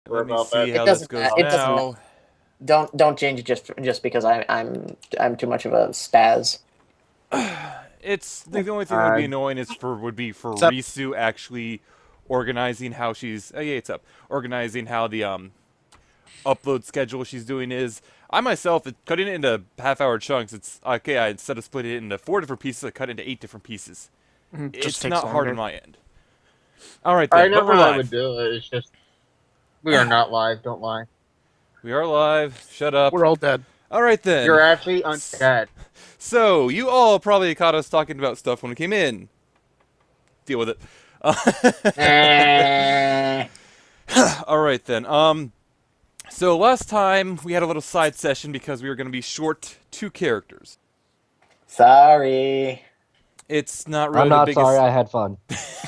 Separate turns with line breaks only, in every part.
Let me
about
see
that.
how this goes
It doesn't matter.
now.
Don't change it just because I'm too much of a spaz.
It's the only thing that would be annoying is would be for
What's up?
Risu actually organizing how she's. Oh yeah, it's up. Organizing how the upload schedule she's doing is. I myself, cutting it into half-hour chunks. It's okay. Instead of splitting it into 4 different pieces, I cut it into 8 different pieces.
Just
It's
takes
not hard
longer.
on my end. All right then,
I know
but we're
how I
live.
would do it. It's just we are not live. Don't lie.
We are live. Shut up.
We're all dead.
All right then.
You're actually undead.
So you all probably caught us talking about stuff when we came in. Deal with it. All right then. So last time we had a little side session because we were going to be short 2 characters.
Sorry.
It's not really
I'm
the
not
biggest.
sorry, I had fun.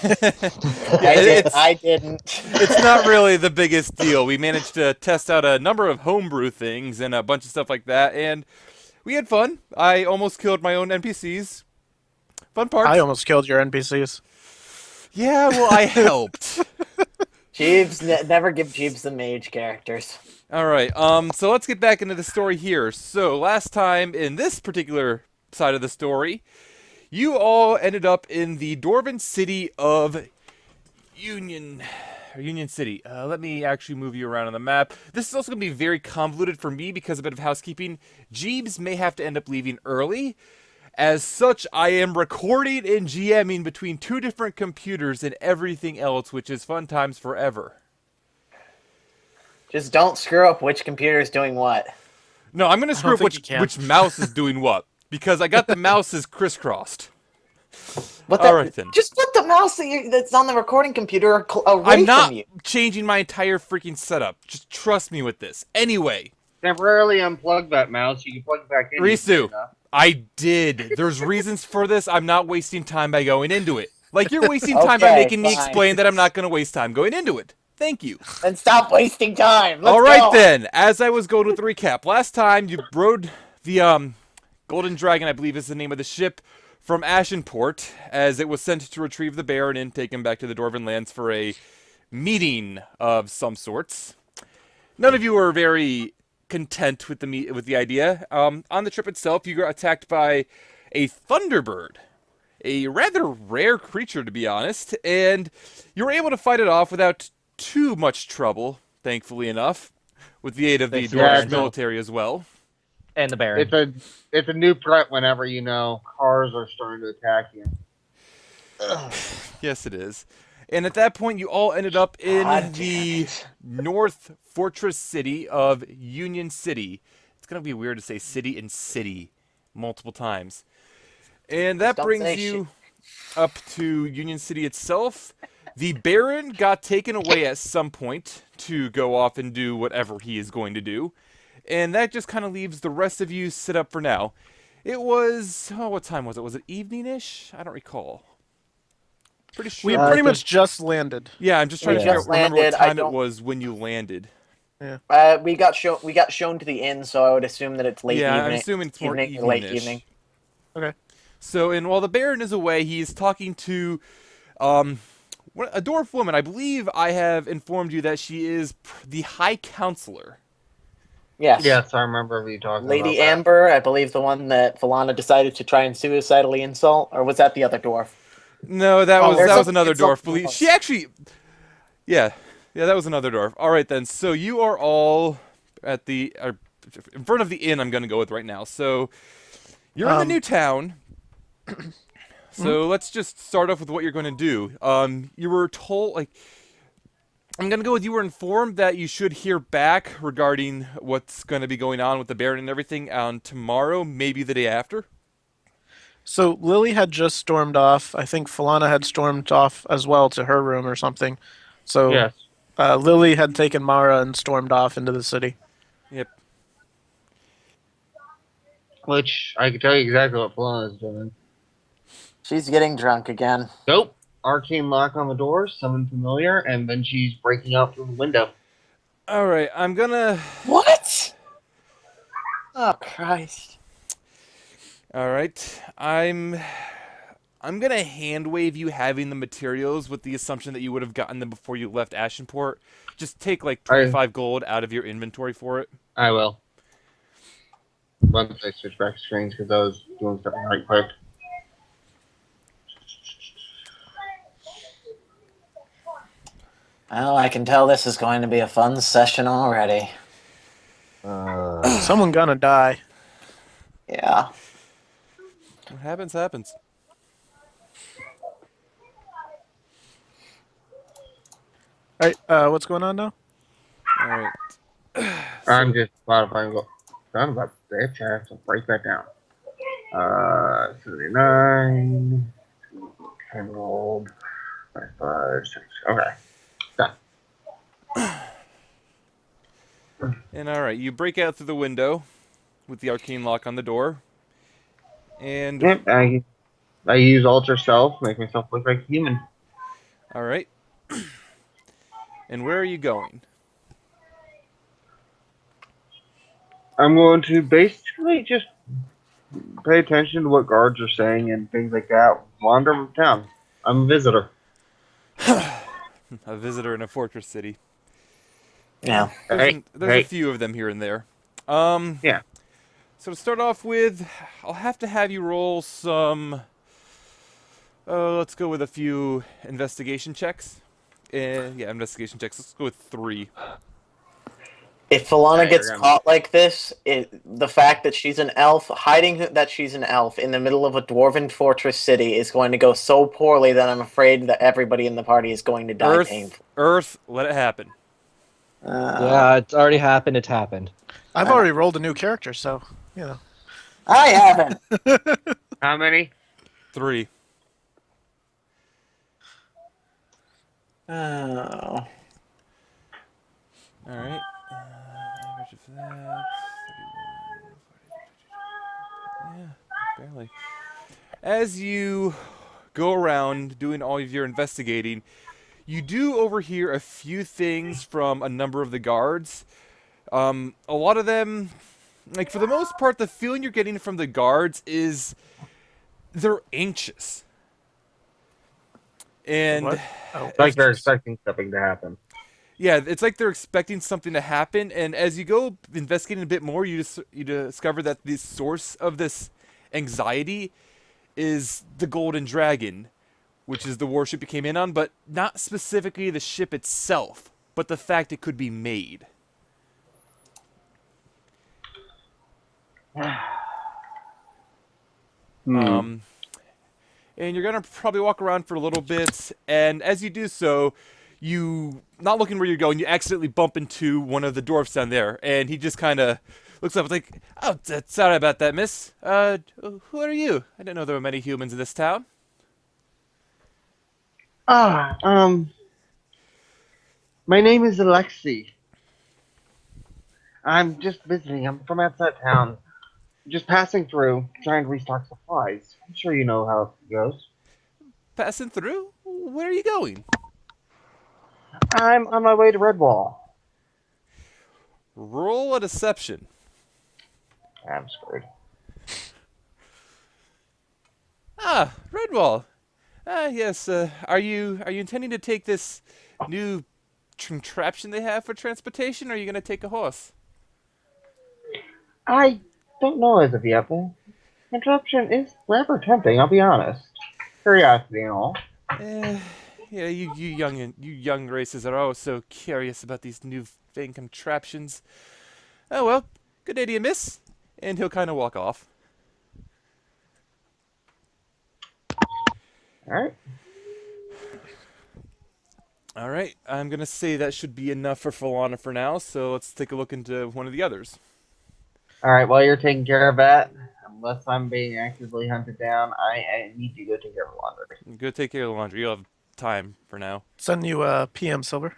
I didn't.
It's not really the biggest deal. We managed to test out a number of homebrew things and a bunch of stuff like that, and we had fun. I almost killed my own NPCs. Fun parts.
I almost killed your NPCs.
Yeah, well, I helped.
Jeeves, never give Jeeves the mage characters.
All right. So let's get back into the story here. So last time in this particular side of the story, you all ended up in the dwarven city of Union City. Let me actually move you around on the map. This is also going to be very convoluted for me because a bit of housekeeping. Jeeves may have to end up leaving early. As such, I am recording and GMing between 2 different computers and everything else, which is fun times forever.
Just don't screw up which computer is doing what.
No, I'm going to screw up
think you can.
which mouse is doing what. Because I got the mouses crisscrossed.
But
All right, then.
Just put the mouse that's on the recording computer away
I'm not
from you.
changing my entire freaking setup. Just trust me with this. Anyway,
Temporarily unplug that mouse. You can plug it back in.
Risu, I did. There's reasons for this. I'm not wasting time by going into it. Like you're wasting time by
Okay,
making me
fine.
explain that I'm not going to waste time going into it. Thank you.
Then stop wasting time. Let's
All right
go.
then. As I was going with the recap, last time you rode the Golden Dragon, I believe is the name of the ship, from Ashenport, as it was sent to retrieve the Baron and take him back to the Dwarven lands for a meeting of some sorts. None of you were very content with the idea. On the trip itself, you got attacked by a Thunderbird, a rather rare creature to be honest, and you were able to fight it off without too much trouble, thankfully enough, with the aid of the
Thanks,
Dwarvish
yeah,
military as well.
And the Baron.
It's a new threat whenever cars are starting to attack you.
Yes, it is. And at that point, you all ended up in
God
the
damn it.
North Fortress city of Union City. It's going to be weird to say city and city multiple times. And that
Don't
brings
say
you up to Union City itself. The Baron got taken away at some point to go off and do whatever he is going to do. And that just kind of leaves the rest of you sit up for now. It was... Oh, what time was it? Was it evening-ish? I don't recall. Pretty sure.
We
I
pretty
think-
much just landed.
Yeah, I'm just trying to
We
figure
just
out, remember what
landed, I
time it
don't-
was when you landed.
We got shown to the inn, so I would assume that it's late
Yeah,
evening.
I'm assuming it's more
evening, late
evening-ish.
evening.
Okay.
So, and while the Baron is away, he is talking to a dwarf woman. I believe I have informed you that she is the High Counselor.
Yes.
Yes, I remember you talking
Lady
about
Amber, I believe the one that Falana decided to try and suicidally insult, or was that the other dwarf?
No, that
Oh,
was
there's
that was
some-
another
it's some-
dwarf. Believe she actually. Yeah, that was another dwarf. All right then. So you are all at the in front of the inn. I'm going to go with right now. So you're in the new town. So let's just start off with what you're going to do. You were told, like, I'm going to go with you were informed that you should hear back regarding what's going to be going on with the Baron and everything on tomorrow, maybe the day after.
So Lily had just stormed off. I think Falana had stormed off as well to her room or something. So
Yes.
Lily had taken Mara and stormed off into the city.
Yep.
Which I can tell you exactly what Falana is doing.
She's getting drunk again.
Nope. Arcane lock on the door, summon familiar, and then she's breaking out through the window.
All right, I'm gonna.
What? Oh, Christ.
All right, I'm I'm going to hand wave you having the materials with the assumption that you would have gotten them before you left Ashenport. Just take like 25 gold out of your inventory for it.
I will. Once I switch back screens because I was doing something right quick.
Well, I can tell this is going to be a fun session already.
Someone gonna die.
Yeah.
What happens, happens.
All right, what's going on now?
All right.
I'm just modifying. Son of a bitch, I have to break that down. 79, 10 gold, 5, 6. Okay. Done.
And all right, you break out through the window with the arcane lock on the door. And
Yep, I use alter self, make myself look like a human.
all right. And where are you going?
I'm going to basically just pay attention to what guards are saying and things like that. Wander around town. I'm a visitor.
A visitor in a fortress city.
Yeah.
There's a few of them here and there.
Yeah.
So to start off with, I'll have to have you roll some... let's go with a few investigation checks. Yeah, investigation checks. Let's go with 3.
If Falana
Yeah,
gets
you're gonna-
caught like this, the fact that she's an elf, hiding that she's an elf in the middle of a dwarven fortress city is going to go so poorly that I'm afraid that everybody in the party is going to die painfully.
Earth, let it happen.
Yeah, it's already happened. It's happened.
I've already rolled a new character, so you know.
I haven't.
How many?
3.
Oh.
All right. Average of that. 31. Yeah, barely. As you go around doing all of your investigating, you do overhear a few things from a number of the guards. A lot of them, like for the most part, the feeling you're getting from the guards is they're anxious. And
What? Oh,
Like they're expecting something to happen.
yeah, it's like they're expecting something to happen, and as you go investigating a bit more, you discover that the source of this anxiety is the Golden Dragon, which is the warship you came in on, but not specifically the ship itself, but the fact it could be made. And you're gonna probably walk around for a little bit, and as you do so, you, not looking where you're going, you accidentally bump into one of the dwarfs down there, and he just kind of looks up and like, "Oh, sorry about that, miss. Who are you? I didn't know there were many humans in this town."
My name is Alexi. I'm just visiting. I'm from outside town. Just passing through, trying to restock supplies. I'm sure you know how it goes.
Passing through? Where are you going?
I'm on my way to Redwall.
Roll a deception.
I'm screwed.
Ah, Redwall. Yes. Are you intending to take this new contraption they have for transportation, or are you going to take a horse?
I don't know as of yet, but interruption is rather tempting, I'll be honest. Curiosity and all.
Yeah, you young races are always so curious about these new thing contraptions. Oh well, good day to you, miss. And he'll kind of walk off.
Alright.
All right, I'm gonna say that should be enough for Falana for now. So let's take a look into one of the others.
Alright, while you're taking care of that, unless I'm being actively hunted down, I need to go take care of laundry.
Go take care of the laundry. You'll have time for now.
Send you a PM, Silver.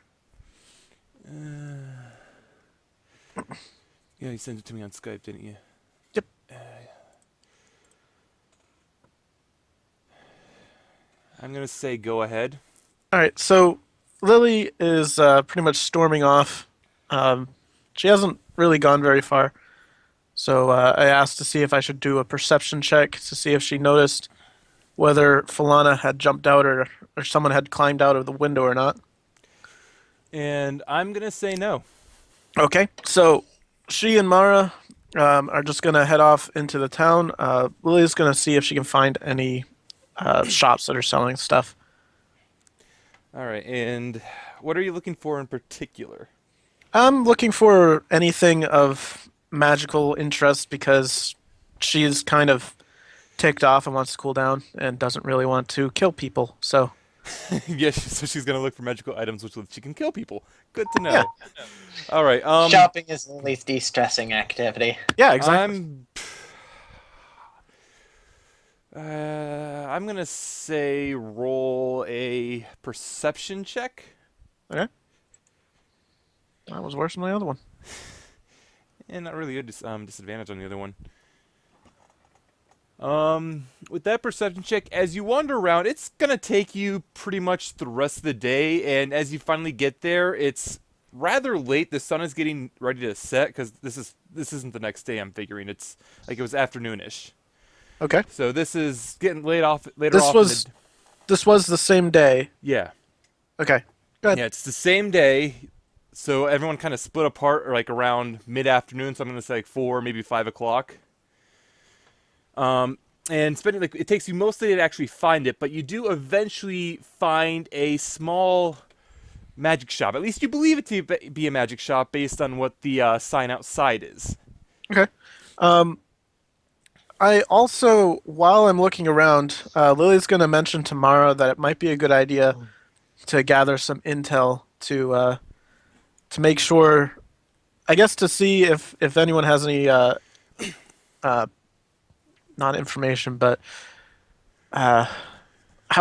Yeah, you sent it to me on Skype, didn't you?
Yep.
I'm gonna say go ahead.
All right, so Lily is pretty much storming off. She hasn't really gone very far. So I asked to see if I should do a perception check to see if she noticed whether Falana had jumped out or someone had climbed out of the window or not.
And I'm gonna say no.
Okay, so she and Mara are just gonna head off into the town. Lily's gonna see if she can find any shops that are selling stuff.
All right, and what are you looking for in particular?
I'm looking for anything of magical interest because she's kind of ticked off and wants to cool down and doesn't really want to kill people. So,
Yes, so she's gonna look for magical items which she can kill people. Good to know.
Yeah.
All right.
Shopping is Lily's de-stressing activity.
yeah, exactly.
I'm gonna say roll a perception check.
Okay. That was worse than the other one.
And not really a disadvantage on the other one. With that perception check, as you wander around, it's gonna take you pretty much the rest of the day, and as you finally get there, it's rather late. The sun is getting ready to set because this isn't the next day. I'm figuring it's like it was afternoonish.
Okay.
So this is getting later off.
This was the same day.
Yeah.
Okay. Go ahead.
Yeah, it's the same day. So everyone kind of split apart, or like around mid-afternoon. So I'm gonna say like 4, maybe 5 o'clock. And spending like it takes you most of the day to actually find it, but you do eventually find a small magic shop. At least you believe it to be a magic shop based on what the sign outside is.
Okay. I also, while I'm looking around, Lily's going to mention to Mara that it might be a good idea to gather some intel to make sure, I guess, to see if anyone has any not information, but how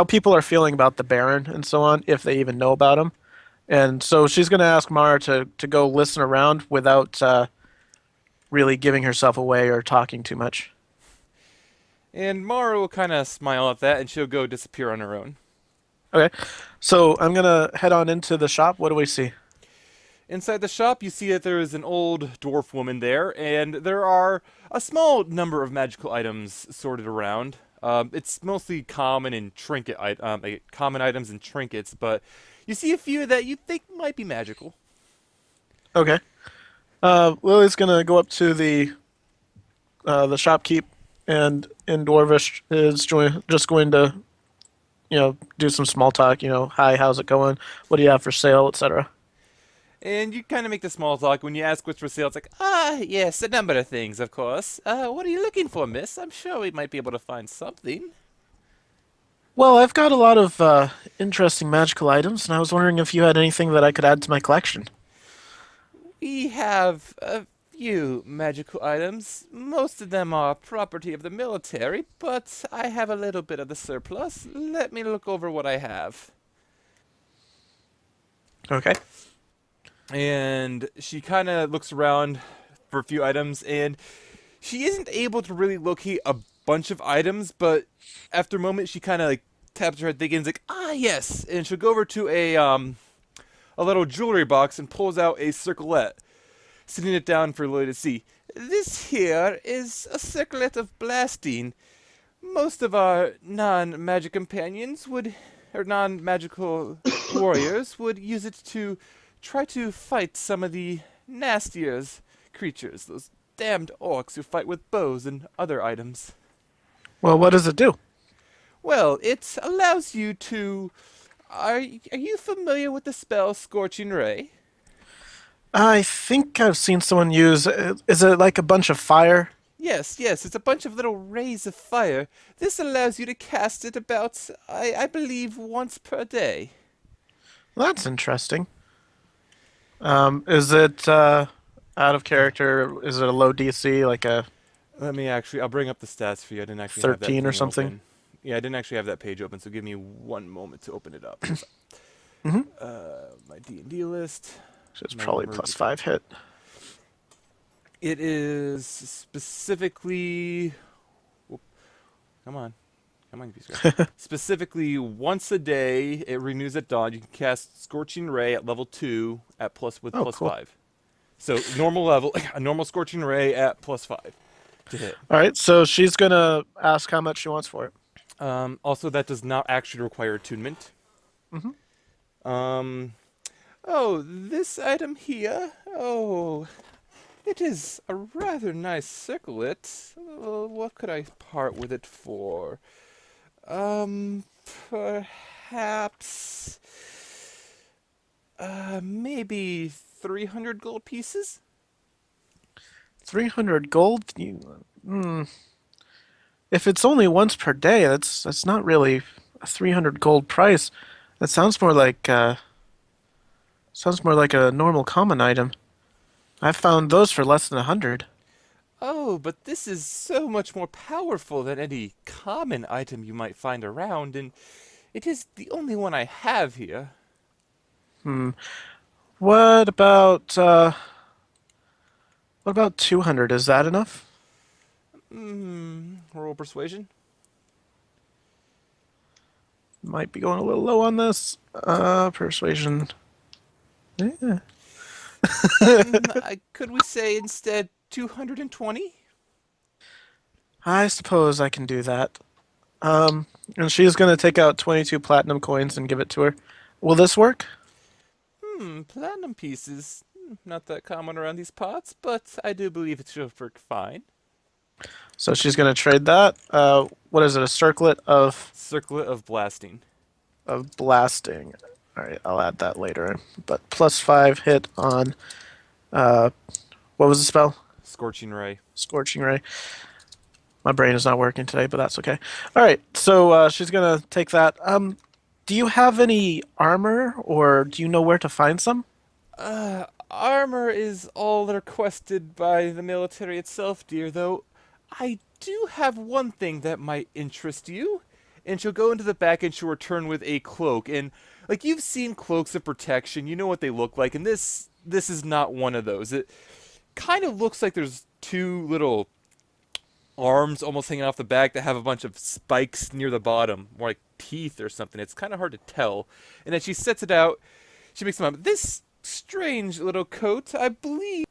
people are feeling about the Baron and so on, if they even know about him. And so she's going to ask Mara to go listen around without really giving herself away or talking too much.
And Mara will kind of smile at that, and she'll go disappear on her own.
Okay, so I'm going to head on into the shop. What do we see?
Inside the shop, you see that there is an old dwarf woman there, and there are a small number of magical items sorted around. It's mostly common and common items and trinkets, but you see a few that you think might be magical.
Okay. Lily's gonna go up to the shopkeep, and in Dwarvish is just going to, do some small talk. Hi, how's it going? What do you have for sale, etc.
And you kind of make the small talk. When you ask what's for sale, it's like, yes, a number of things, of course. What are you looking for, miss? I'm sure we might be able to find something.
Well, I've got a lot of interesting magical items, and I was wondering if you had anything that I could add to my collection.
We have a few magical items. Most of them are property of the military, but I have a little bit of the surplus. Let me look over what I have.
Okay.
And she kind of looks around for a few items, and she isn't able to really locate a bunch of items, but after a moment, she kind of like taps her head thinking, and is like, yes, and she'll go over to a little jewelry box and pulls out a circlet, sitting it down for Lily to see. This here is a circlet of blasting. Most of our non-magic companions or non-magical warriors would use it to try to fight some of the nastier creatures, those damned orcs who fight with bows and other items.
Well, what does it do?
Well, it allows you to... Are you familiar with the spell Scorching Ray?
I think I've seen someone use... Is it like a bunch of fire?
Yes, it's a bunch of little rays of fire. This allows you to cast it about, I believe, once per day.
Well, that's interesting. Is it out of character? Is it a low DC, like a...
I'll bring up the stats for you. I didn't actually
13
have that thing
or something?
open. Yeah, I didn't actually have that page open, so give me one moment to open it up.
Mhm.
My D&D list.
So it's probably +5 hit.
It is specifically... Come on, computer. Specifically, once a day, it renews at dawn. You can cast Scorching Ray at level 2 at +5. So normal level, a normal Scorching Ray at +5 to hit.
All right, so she's gonna ask how much she wants for it.
Also, that does not actually require attunement.
Mm-hmm.
Oh, this item here. Oh, it is a rather nice circlet. What could I part with it for? Perhaps. Maybe 300 gold pieces?
300 gold? If it's only once per day, that's not really a 300 gold price. That sounds more like a normal common item. I've found those for less than 100.
Oh, but this is so much more powerful than any common item you might find around, and it is the only one I have here.
What about 200? Is that enough?
Roll persuasion.
Might be going a little low on this. Persuasion. Yeah.
Could we say instead 220?
I suppose I can do that. And she's gonna take out 22 platinum coins and give it to her. Will this work?
Platinum pieces. Not that common around these parts, but I do believe it should work fine.
So she's gonna trade that. What is it? A circlet
Circlet of blasting.
of blasting. All right, I'll add that later. But +5 hit on. What was the spell?
Scorching Ray.
Scorching Ray. My brain is not working today, but that's okay. All right, so she's gonna take that. Do you have any armor, or do you know where to find some?
Armor is all requested by the military itself, dear, though I do have one thing that might interest you. And she'll go into the back and she'll return with a cloak. And, like, you've seen cloaks of protection, you know what they look like, and this is not one of those. It kind of looks like there's two little arms almost hanging off the back that have a bunch of spikes near the bottom, more like teeth or something. It's kind of hard to tell. And then she sets it out. She makes them up. This strange little coat, I believe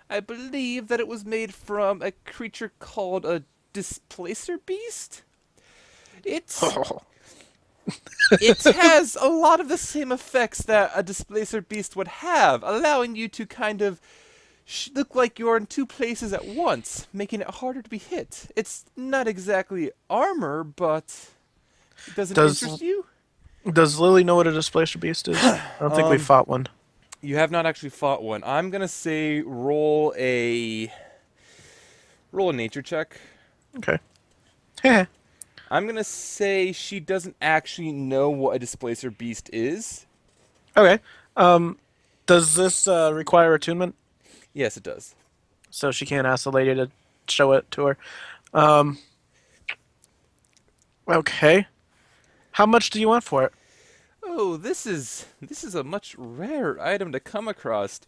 that it was made from a creature called a displacer beast. It has a lot of the same effects that a displacer beast would have, allowing you to kind of look like you're in two places at once, making it harder to be hit. It's not exactly armor, but does it interest you?
Does Lily know what a displacer beast is? I don't think we fought one.
You have not actually fought one. I'm gonna say roll a nature check.
Okay. Yeah.
I'm gonna say she doesn't actually know what a displacer beast is.
Okay. Does this require attunement?
Yes, it does.
So she can't ask the lady to show it to her. Okay. How much do you want for it?
Oh, this is a much rarer item to come across.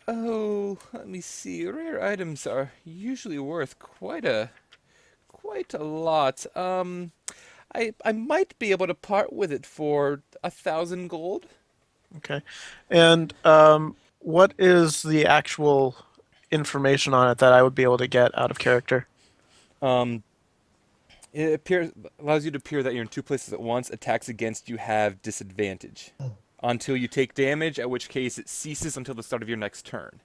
Oh, let me see. Rare items are usually worth quite a lot. I might be able to part with it for 1,000 gold.
Okay. And what is the actual information on it that I would be able to get out of character?
It allows you to appear that you're in two places at once. Attacks against you have disadvantage until you take damage, at which case it ceases until the start of your next turn.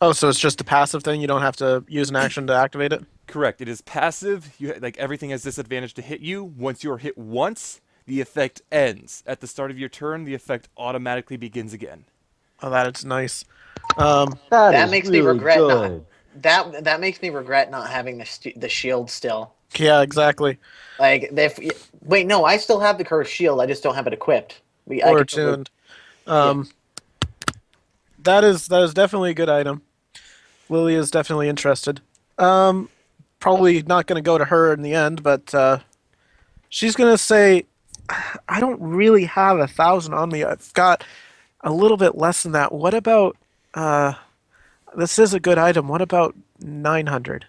Oh, so it's just a passive thing? You don't have to use an action to activate it?
Correct. It is passive. Like everything has disadvantage to hit you. Once you're hit once, the effect ends. At the start of your turn, the effect automatically begins again.
Oh, that is nice.
That makes me regret
good.
that makes me regret not having the shield still.
Yeah, exactly.
Like, wait, no, I still have the cursed shield. I just don't have it equipped.
Or attuned. That is definitely a good item. Lily is definitely interested. Probably not going to go to her in the end, but she's going to say, I don't really have 1,000 on me. I've got a little bit less than that. What about... this is a good item. What about 900?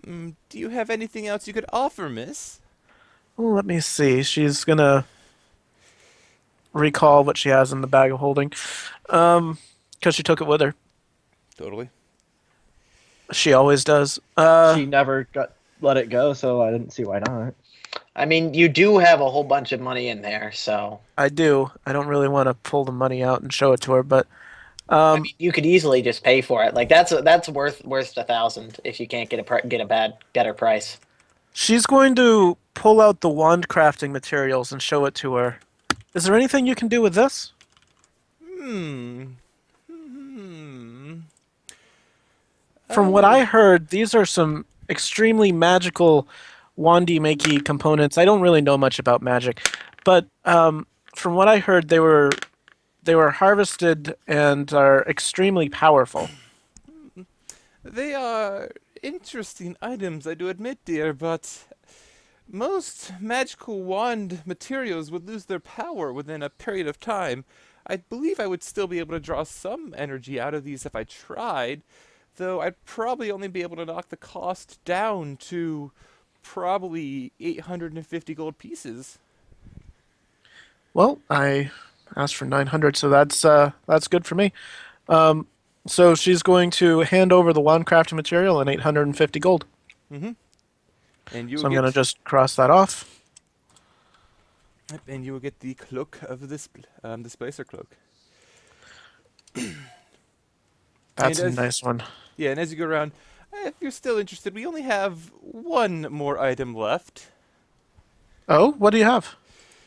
Do you have anything else you could offer, miss?
Well, let me see. She's going to recall what she has in the bag of holding. Because she took it with her.
Totally.
She always does.
She never got let it go, so I didn't see why not.
I mean, you do have a whole bunch of money in there, so
I do. I don't really want to pull the money out and show it to her, but
I mean, you could easily just pay for it. Like that's worth 1,000 if you can't get a better price.
she's going to pull out the wand crafting materials and show it to her. Is there anything you can do with this? From what I heard, these are some extremely magical wandy makey components. I don't really know much about magic, but from what I heard, they were harvested and are extremely powerful.
They are interesting items, I do admit, dear, but most magical wand materials would lose their power within a period of time. I believe I would still be able to draw some energy out of these if I tried, though I'd probably only be able to knock the cost down to probably 850 gold pieces.
Well, I asked for 900, so that's good for me. So she's going to hand over the wand crafting material and 850 gold.
And you
So
will
I'm
get,
going to just cross that off.
Yep, and you will get the cloak of this displacer cloak.
That's
And
a
as-
nice one.
Yeah, and as you go around, if you're still interested, we only have one more item left.
Oh, what do you have?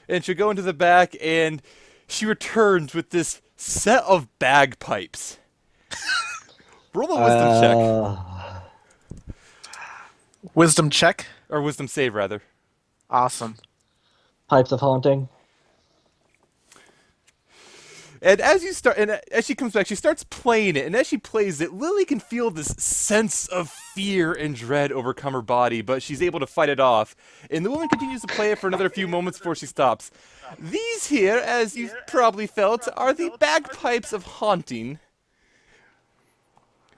And she'll go into the back, and she returns with this set of bagpipes. Roll a wisdom check.
Wisdom check.
Or wisdom save, rather.
Awesome.
Pipes of haunting.
And as you start, and as she comes back, she starts playing it, and as she plays it, Lily can feel this sense of fear and dread overcome her body, but she's able to fight it off. And the woman continues to play it for another few moments before she stops. These here, as you've probably felt, are the bagpipes of haunting.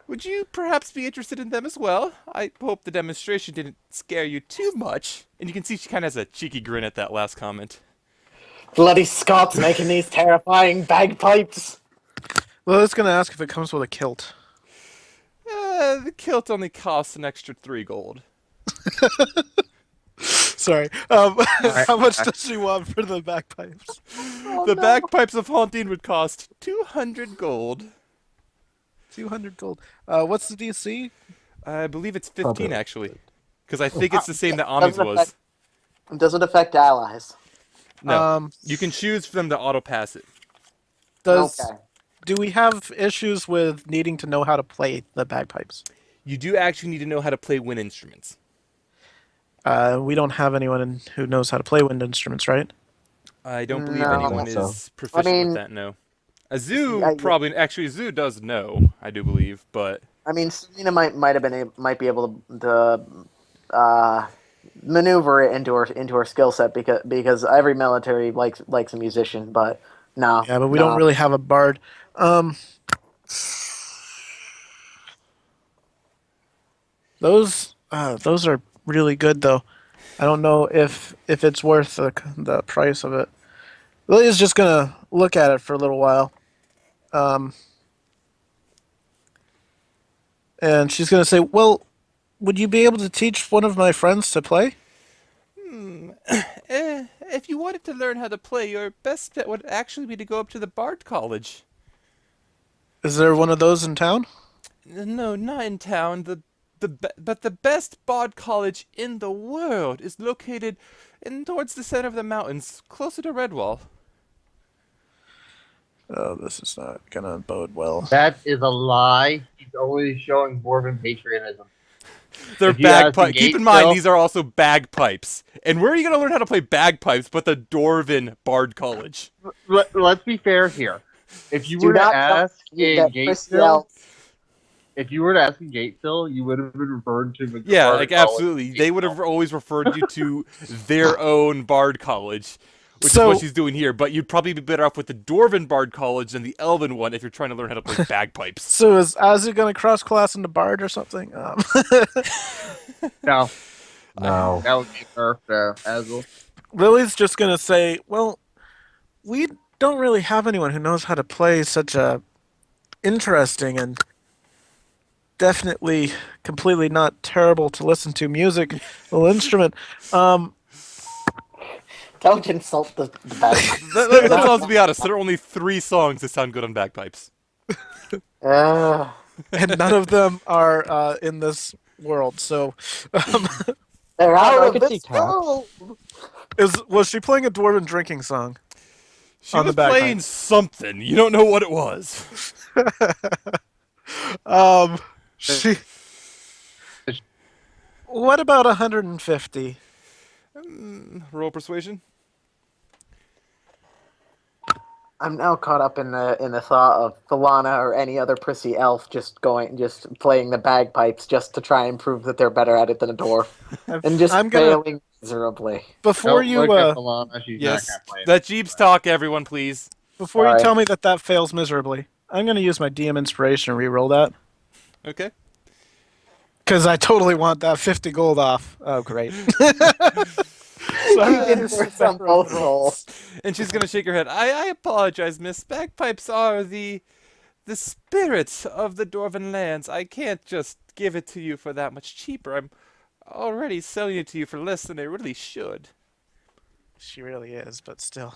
Would you perhaps be interested in them as well? I hope the demonstration didn't scare you too much. And you can see she kind of has a cheeky grin at that last comment.
Bloody Scots making these terrifying bagpipes.
Well, I was going to ask if it comes with a kilt.
The kilt only costs an extra 3 gold.
Sorry. How much does she want for the bagpipes?
The bagpipes of haunting would cost 200 gold.
200 gold. What's the DC?
I believe it's 15,
Probably.
actually. Because I think it's the same that Ami's was.
It doesn't affect allies.
No. You can choose for them to auto-pass it.
Does
Okay.
Do we have issues with needing to know how to play the bagpipes?
You do actually need to know how to play wind instruments.
We don't have anyone who knows how to play wind instruments, right?
I don't believe
No.
anyone
So.
is proficient
mean-
with that, no. Azu
I-
probably, actually Azu does know, I do believe, but
I mean, Serena might be able to maneuver it into her skill set because every military likes a musician, but no.
Yeah, but we
no.
don't really have a bard. Those are really good though. I don't know if it's worth the price of it. Lily's just gonna look at it for a little while, and she's gonna say, "Well, would you be able to teach one of my friends to play?"
if you wanted to learn how to play, your best bet would actually be to go up to the Bard College.
Is there one of those in town?
No, not in town. But the best Bard College in the world is located towards the center of the mountains, closer to Redwall.
Oh, this is not gonna bode well.
That is a lie. He's always showing Dwarven patriotism.
They're
If you ask
bagpipes.
the
Keep in
Gatesville-
mind, these are also bagpipes. And where are you going to learn how to play bagpipes but the Dwarven Bard College?
Let's be fair here. If you
Do
were to
not
ask in
that Christy
Gatesville,
Elf-
if you were to ask in Gatesville, you would have been referred to the
Yeah,
Bard
like
College.
absolutely. They would have always referred you to their own Bard College, which
So-
is what she's doing here. But you'd probably be better off with the Dwarven Bard College than the Elven one if you're trying to learn how to play bagpipes.
So is Azu gonna cross class into bard or something?
No,
No.
that would be nerfed, Azul.
Lily's just gonna say, "Well, we don't really have anyone who knows how to play such a interesting and definitely completely not terrible to listen to music, little instrument.
Don't insult the bag.
Let's also be honest. There are only 3 songs that sound good on bagpipes.
And none of them are in this world. So,
They're
I
out of
could see
this
Cap.
world.
was she playing a dwarven drinking song?
She
On
was
the bagpipe.
playing something. You don't know what it was.
She. What about 150?
Roll persuasion.
I'm now caught up in the thought of Falana or any other prissy elf just playing the bagpipes just to try and prove that they're better at it than a dwarf, and just
I'm gonna
failing miserably.
before you
Yes, that Jeeps talk, everyone, please.
before you
Sorry.
tell me that fails miserably. I'm gonna use my DM inspiration and re-roll that
Okay.
because I totally want that 50 gold off. Oh, great!
It's on both rolls.
And she's gonna shake her head. I apologize, miss. Bagpipes are the spirits of the Dwarven lands. I can't just give it to you for that much cheaper. I'm already selling it to you for less than I really should.
She really is, but still.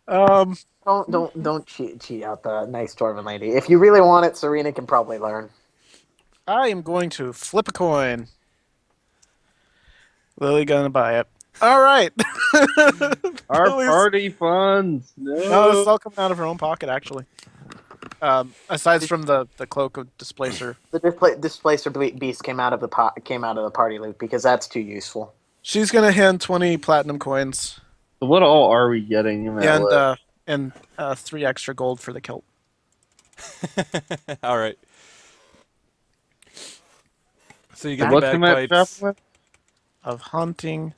Don't cheat out the nice dwarven lady. If you really want it, Surina can probably learn.
I am going to flip a coin. Lily gonna buy it. All right.
Our
Lily's-
party funds.
No, this is
No.
all coming out of her own pocket, actually. Aside from the cloak of displacer,
The displacer beast came out of the party loot because that's too useful.
she's gonna hand 20 platinum coins
So what all are we getting in that list?
and 3 extra gold for the kilt.
All right. So you get
What's
the
in that shop
bagpipes.
list?
Of hunting,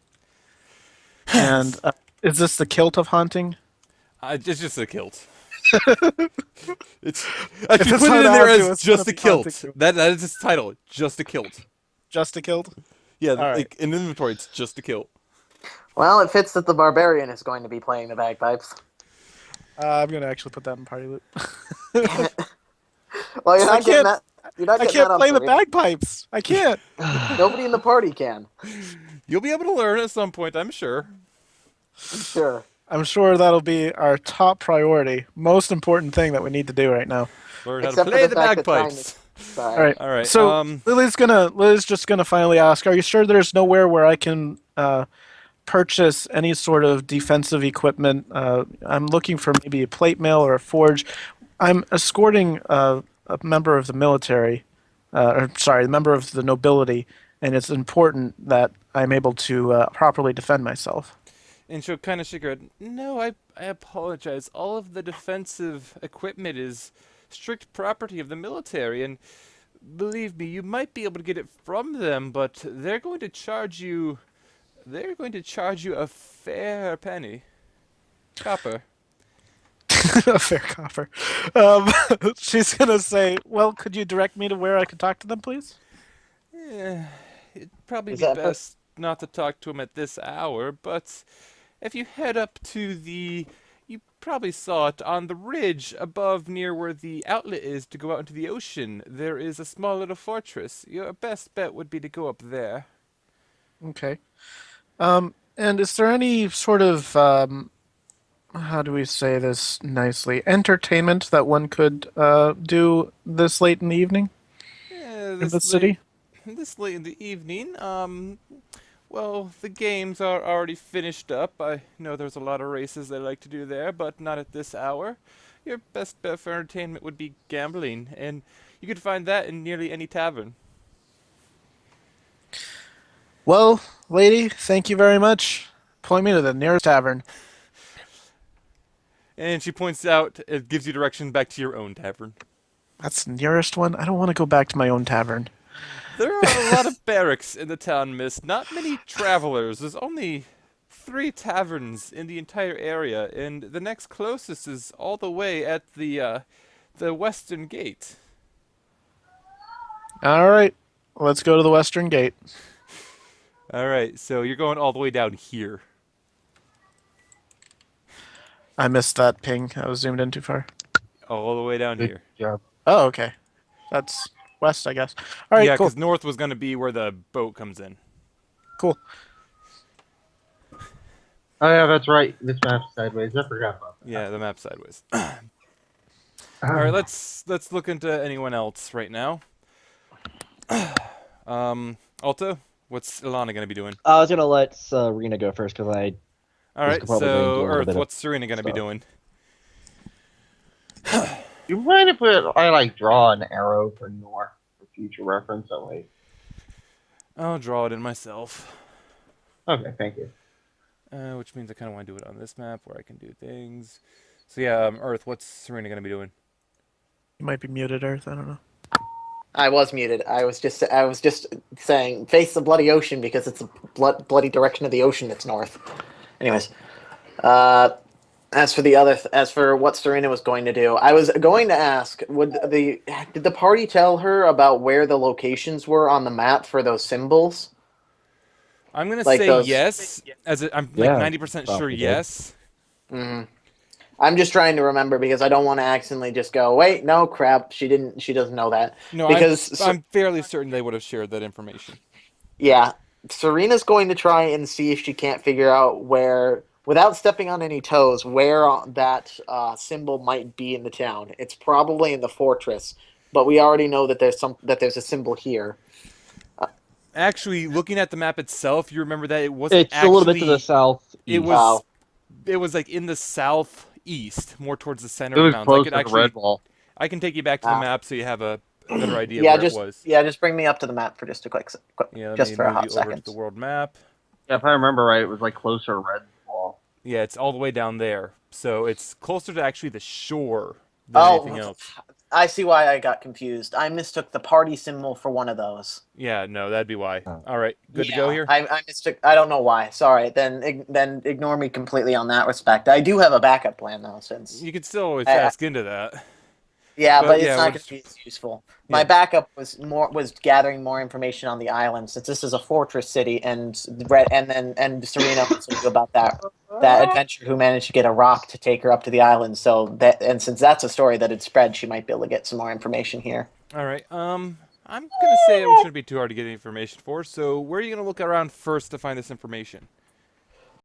and is this the kilt of hunting?
It's just a kilt. It's
If
actually
it's
put it in
not
there
Alto,
as
it's
just
gonna
a
be
kilt.
Alto.
That is its title. Just a kilt.
Just a kilt.
Yeah,
All right.
like in inventory, it's just a kilt.
Well, it fits that the Barbarian is going to be playing the bagpipes.
I'm gonna actually put that in party loot.
Well, you're
I
not getting
can't-
that. You're not
I
getting
can't
that on
play the
Surina.
bagpipes. I can't.
Nobody in the party can.
You'll be able to learn at some point, I'm sure.
Sure.
I'm sure that'll be our top priority, most important thing that we need to do right now.
Learn how to
Except for
play
the
the
fact that time
bagpipes.
Sorry.
All right.
All right.
So Lily's just gonna finally ask, are you sure there's nowhere where I can purchase any sort of defensive equipment? I'm looking for maybe a plate mill or a forge. I'm escorting a member of the military, a member of the nobility, and it's important that I'm able to properly defend myself.
And she'll kind of shake her head. No, I apologize. All of the defensive equipment is strict property of the military, and believe me, you might be able to get it from them, but they're going to charge you. They're going to charge you a fair penny. Copper.
A fair copper. She's gonna say, "Well, could you direct me to where I could talk to them, please?"
Yeah, it'd probably
Is
be
that
best not to talk to him at this hour, but if you head up to the... You probably saw it on the ridge above near where the outlet is to go out into the ocean. There is a small little fortress. Your best bet would be to go up there.
Okay. And is there any sort of how do we say this nicely? Entertainment that one could do this late in the evening
Yeah,
in the city?
This late in the evening, well, the games are already finished up. I know there's a lot of races they like to do there, but not at this hour. Your best bet for entertainment would be gambling, and you could find that in nearly any tavern.
Well, lady, thank you very much. Point me to the nearest tavern.
And she points out, it gives you direction back to your own tavern.
That's the nearest one. I don't want to go back to my own tavern.
There are a lot of barracks in the town, miss. Not many travelers. There's only 3 taverns in the entire area, and the next closest is all the way at the western gate.
All right, let's go to the western gate.
All right, so you're going all the way down here.
I missed that ping. I was zoomed in too far.
All the way down
Good
here.
job.
Oh, okay. That's west, I guess. All right,
yeah,
cool.
because north was going to be where the boat comes in.
Cool.
Oh yeah, that's right. This map's sideways. I forgot about that.
Yeah, the map's sideways. All right, let's look into anyone else right now. Alto, what's Elana going to be doing?
I was gonna let Surina go first because I
All
was
right,
probably going to do a
so
little
Earth,
bit of
what's Surina going to be
stuff.
doing?
You mind if I like draw an arrow for north for future reference? Oh wait.
I'll draw it in myself.
Okay, thank you.
Which means I kind of want to do it on this map where I can do things. So yeah, Earth, what's Surina going to be doing?
You might be muted, Earth. I don't know.
I was muted. I was just saying face the bloody ocean because it's the bloody direction of the ocean that's north. Anyways, as for what Serena was going to do, I was going to ask: did the party tell her about where the locations were on the map for those symbols?
I'm going to
Like
say
those-
yes. I'm like
Yeah,
90% sure
probably did.
yes.
Mm-hmm. I'm just trying to remember because I don't want to accidentally just go, wait, no, crap, she doesn't know that.
No,
Because
I'm fairly certain they would have shared that information.
yeah, Serena's going to try and see if she can't figure out where, without stepping on any toes, where that symbol might be in the town. It's probably in the fortress, but we already know that there's a symbol here.
Actually, looking at the map itself, you remember that it wasn't
It's
actually...
a little bit to the south.
It was like in the southeast, more towards the center
It
of
was
the mountains.
close to the Redwall.
I can take you back to the map so you have a better idea
Yeah,
where it was.
just bring me up to the map for just a quick
Yeah, let
just
me
for a
move
hot
you over
second.
to the world map.
Yeah, if I remember right, it was like closer to Redwall.
Yeah, it's all the way down there. So it's closer to actually the shore than anything else.
I see why I got confused. I mistook the party symbol for one of those.
Yeah, no, that'd be why.
Oh.
All right, good to go here?
I mistook. I don't know why. Sorry. Then ignore me completely on that respect. I do have a backup plan though, since
You could still always
I-
ask into that.
yeah,
but
but it's
yeah,
not
we're
going
just-
to be as useful.
Yeah.
My backup was gathering more information on the island, since this is a fortress city, and Serena wants to do about that adventurer who managed to get a rock to take her up to the island. So since that's a story that had spread, she might be able to get some more information here.
All right, I'm gonna say it shouldn't be too hard to get information for. So where are you gonna look around first to find this information?